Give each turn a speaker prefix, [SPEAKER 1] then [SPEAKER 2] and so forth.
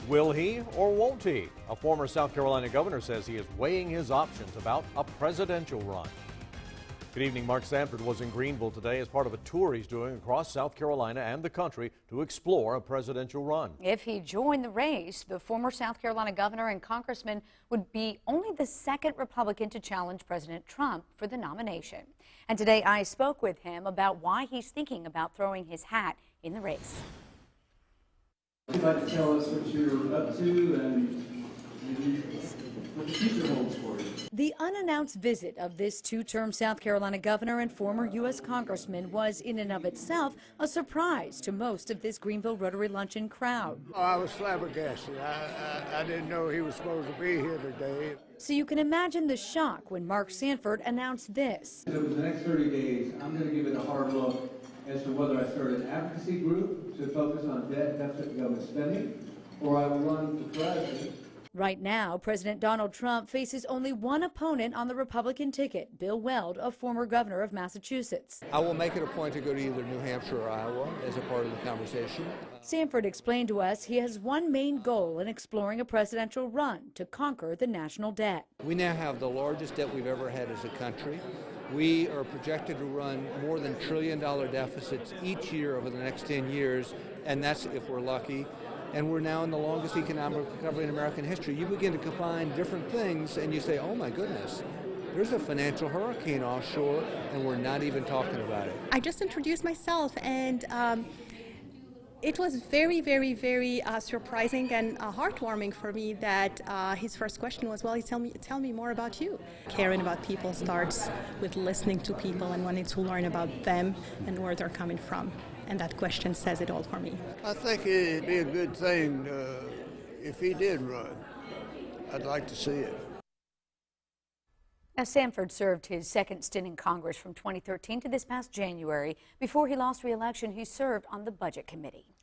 [SPEAKER 1] Will he or won't he? A former South Carolina governor says he is weighing his options about a presidential run. Good evening. Mark Sanford was in Greenville today as part of a tour he's doing across South Carolina and the country to explore a presidential run.
[SPEAKER 2] If he joined the race, the former South Carolina governor and congressman would be only the second Republican to challenge President Trump for the nomination. And today I spoke with him about why he's thinking about throwing his hat in the race.
[SPEAKER 3] Would you like to tell us what you're up to and maybe what the future holds for you?
[SPEAKER 2] The unannounced visit of this two-term South Carolina governor and former U.S. congressman was in and of itself a surprise to most of this Greenville Rotary Luncheon crowd.
[SPEAKER 4] Oh, I was flabbergasted. I didn't know he was supposed to be here today.
[SPEAKER 2] So you can imagine the shock when Mark Sanford announced this.
[SPEAKER 3] Over the next 30 days, I'm going to give it a hard look as to whether I start an advocacy group to focus on debt, deficit, and government spending, or I will run for president.
[SPEAKER 2] Right now, President Donald Trump faces only one opponent on the Republican ticket, Bill Weld, a former governor of Massachusetts.
[SPEAKER 5] I will make it a point to go to either New Hampshire or Iowa as a part of the conversation.
[SPEAKER 2] Sanford explained to us he has one main goal in exploring a presidential run: to conquer the national debt.
[SPEAKER 5] We now have the largest debt we've ever had as a country. We are projected to run more than $1 trillion deficits each year over the next 10 years, and that's if we're lucky. And we're now in the longest economic recovery in American history. You begin to combine different things and you say, oh my goodness, there's a financial hurricane offshore and we're not even talking about it.
[SPEAKER 6] I just introduced myself, and it was very, very, very surprising and heartwarming for me that his first question was, well, tell me more about you. Caring about people starts with listening to people and wanting to learn about them and where they're coming from. And that question says it all for me.
[SPEAKER 4] I think it'd be a good thing if he did run. I'd like to see it.
[SPEAKER 2] Now, Sanford served his second stint in Congress from 2013 to this past January. Before he lost re-election, he served on the Budget Committee.